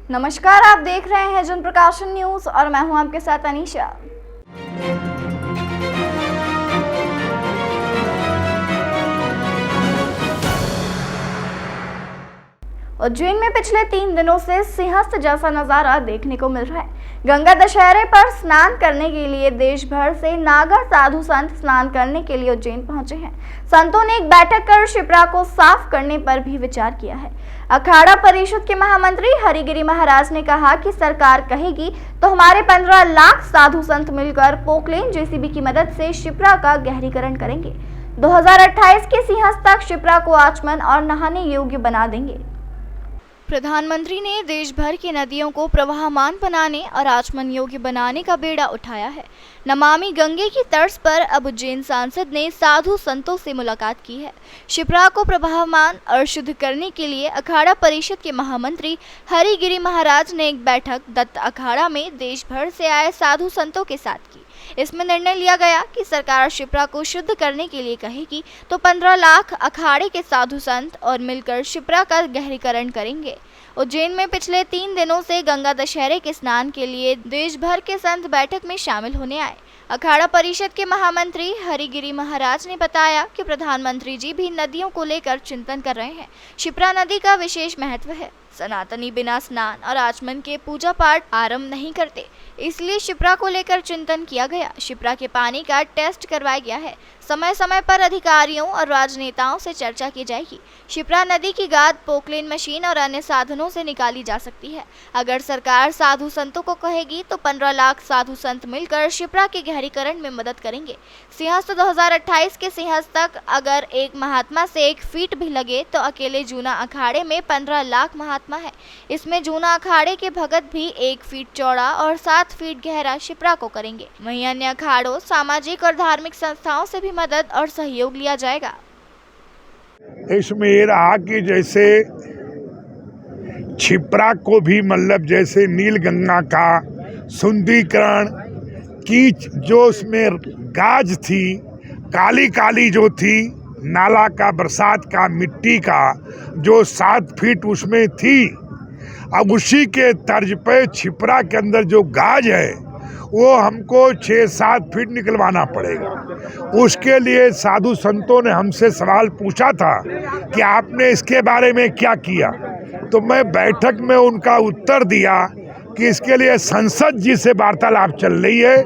नमस्कार, आप देख रहे हैं जन प्रकाशन न्यूज और मैं हूं आपके साथ अनीशा। उज्जैन में पिछले 3 दिनों से सिंहस्थ जैसा नजारा देखने को मिल रहा है। गंगा दशहरे पर स्नान करने के लिए देश भर से नागा साधु संत स्नान करने के लिए उज्जैन पहुंचे हैं। संतों ने एक बैठक कर शिप्रा को साफ करने पर भी विचार किया है। अखाड़ा परिषद के महामंत्री हरिगिरी महाराज ने कहा कि सरकार कहेगी तो हमारे 15 लाख साधु संत मिलकर पोकलेन जेसीबी की मदद से शिप्रा का गहरीकरण करेंगे। 2028 के सिंहस्थ तक शिप्रा को आचमन और नहाने योग्य बना देंगे। प्रधानमंत्री ने देश भर की नदियों को प्रवाहमान बनाने और आचमन योग्य बनाने का बेड़ा उठाया है। नमामि गंगे की तर्ज पर अब उज्जैन सांसद ने साधु संतों से मुलाकात की है। शिप्रा को प्रवाहमान और शुद्ध करने के लिए अखाड़ा परिषद के महामंत्री हरिगिरी महाराज ने एक बैठक दत्त अखाड़ा में देश भर से आए साधु संतों के साथ की। इसमें निर्णय लिया गया कि सरकार शिप्रा को शुद्ध करने के लिए कहेगी तो 15 लाख अखाड़े के साधु संत और मिलकर शिप्रा का गहरीकरण करेंगे। उज्जैन में पिछले 3 दिनों से गंगा दशहरे के स्नान के लिए देश भर के संत बैठक में शामिल होने आए। अखाड़ा परिषद के महामंत्री हरिगिरी महाराज ने बताया कि प्रधानमंत्री जी भी नदियों को लेकर चिंतन कर रहे हैं। शिप्रा नदी का विशेष महत्व है। सनातनी बिना स्नान और आचमन के पूजा पाठ आरंभ नहीं करते, इसलिए शिप्रा को लेकर चिंतन किया गया। शिप्रा के पानी का टेस्ट करवाया गया है। समय समय पर अधिकारियों और राजनेताओं से चर्चा की जाएगी। शिप्रा नदी की गाद पोकलेन मशीन और अन्य साधनों से निकाली जा सकती है। अगर सरकार साधु संतों को कहेगी तो 15 लाख साधु संत मिलकर शिप्रा के गहरीकरण में मदद करेंगे। सिंहस्थ 2028 के सिंहस्थ तक अगर एक महात्मा से 1 फीट भी लगे तो अकेले जूना अखाड़े में 15 लाख महात्मा है। इसमें जूना अखाड़े के भगत भी 1 फीट चौड़ा और 7 फीट गहरा शिप्रा को करेंगे। वहीं अन्य अखाड़ों, सामाजिक और धार्मिक संस्थाओं से भी मदद और सहयोग लिया जाएगा। इसमें ये रहा कि जैसे शिप्रा को भी मतलब जैसे नील गंगा का शुद्धिकरण की जो उसमें गाज थी, काली काली जो थी, नाला का, बरसात का, मिट्टी का जो 7 फीट उसमें थी, अब उसी के तर्ज पे शिप्रा के अंदर जो गाज है वो हमको 6-7 फीट निकलवाना पड़ेगा। उसके लिए साधु संतों ने हमसे सवाल पूछा था कि आपने इसके बारे में क्या किया, तो मैं बैठक में उनका उत्तर दिया कि इसके लिए संसद जी से वार्तालाप चल रही है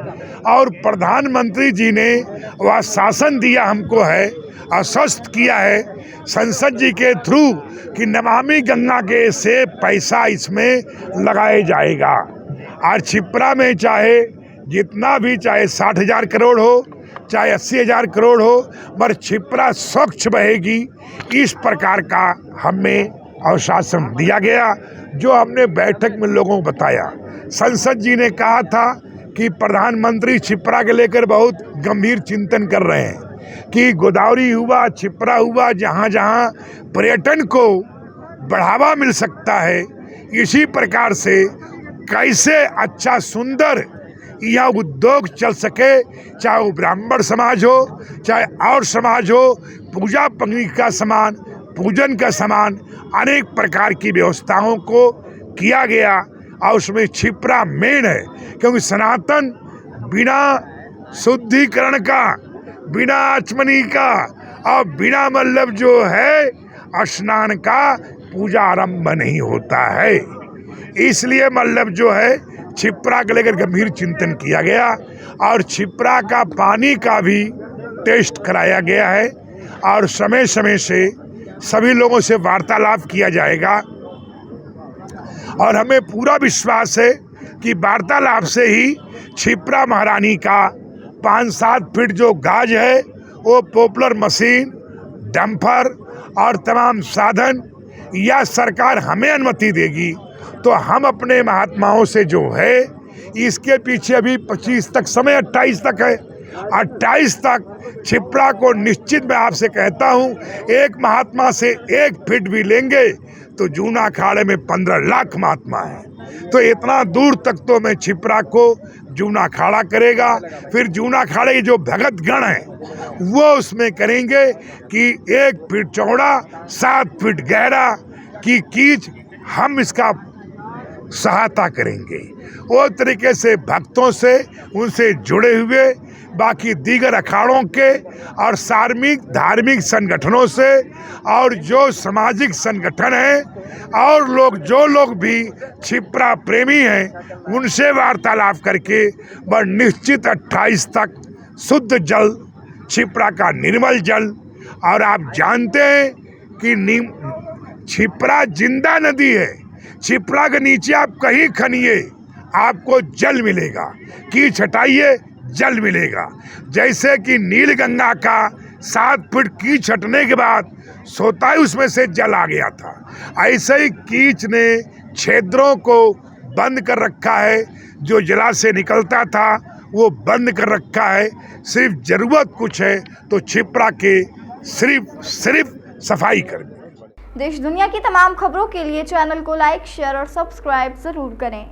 और प्रधानमंत्री जी ने वह शासन दिया हमको है, आश्वस्त किया है संसद जी के थ्रू कि नमामि गंगा के से पैसा इसमें लगाया जाएगा। और शिप्रा में चाहे जितना भी, चाहे 60,000 करोड़ हो, चाहे 80,000 करोड़ हो, पर शिप्रा स्वच्छ बहेगी, इस प्रकार का हमें आश्वासन दिया गया, जो हमने बैठक में लोगों को बताया। संसद जी ने कहा था कि प्रधानमंत्री शिप्रा के लेकर बहुत गंभीर चिंतन कर रहे हैं कि गोदावरी हुआ, शिप्रा हुआ, जहाँ जहाँ पर्यटन को बढ़ावा मिल सकता है, इसी प्रकार से कैसे अच्छा सुंदर यह उद्योग चल सके, चाहे वो ब्राह्मण समाज हो, चाहे और समाज हो, पूजा पंगड़ी का सामान, पूजन का सामान, अनेक प्रकार की व्यवस्थाओं को किया गया। और उसमें शिप्रा मेन है, क्योंकि सनातन बिना शुद्धिकरण का, बिना आचमनी का और बिना मतलब जो है स्नान का पूजा आरंभ नहीं होता है। इसलिए मतलब जो है शिप्रा को लेकर गंभीर चिंतन किया गया और शिप्रा का पानी का भी टेस्ट कराया गया है और समय समय से सभी लोगों से वार्तालाप किया जाएगा। और हमें पूरा विश्वास है कि वार्तालाप से ही शिप्रा महारानी का 5-7 फीट जो गाज है वो पॉपुलर मशीन, डंपर और तमाम साधन या सरकार हमें अनुमति देगी तो हम अपने महात्माओं से जो है, इसके पीछे अभी 25 तक समय, 28 तक है, 28 तक शिप्रा को निश्चित मैं आपसे कहता हूँ, एक महात्मा से 1 फीट भी लेंगे तो जूना अखाड़े में 15 लाख महात्मा है। तो इतना दूर तक तो मैं शिप्रा को जूना अखाड़ा करेगा। फिर जूना अखाड़े के जो भगत गण हैं वो उसमें करेंगे कि 1 फीट चौड़ा, 7 फीट गहरा की कीच हम इसका सहायता करेंगे। वो तरीके से भक्तों से, उनसे जुड़े हुए बाकी दीगर अखाड़ों के और धार्मिक संगठनों से और जो सामाजिक संगठन हैं और जो लोग भी क्षिप्रा प्रेमी हैं उनसे वार्तालाप करके वह निश्चित 28 तक शुद्ध जल, क्षिप्रा का निर्मल जल, और आप जानते हैं कि क्षिप्रा जिंदा नदी है। क्षिप्रा के नीचे आप कहीं खनिए आपको जल मिलेगा, कीच हटाइए जल मिलेगा। जैसे कि नील गंगा का 7 फीट कीच हटने के बाद सोताई उसमें से जल आ गया था, ऐसे ही कीच ने क्षेत्रों को बंद कर रखा है। जो जलाशय निकलता था वो बंद कर रखा है। सिर्फ जरूरत कुछ है तो क्षिप्रा के सिर्फ सफाई करनी। देश दुनिया की तमाम खबरों के लिए चैनल को लाइक, शेयर और सब्सक्राइब जरूर करें।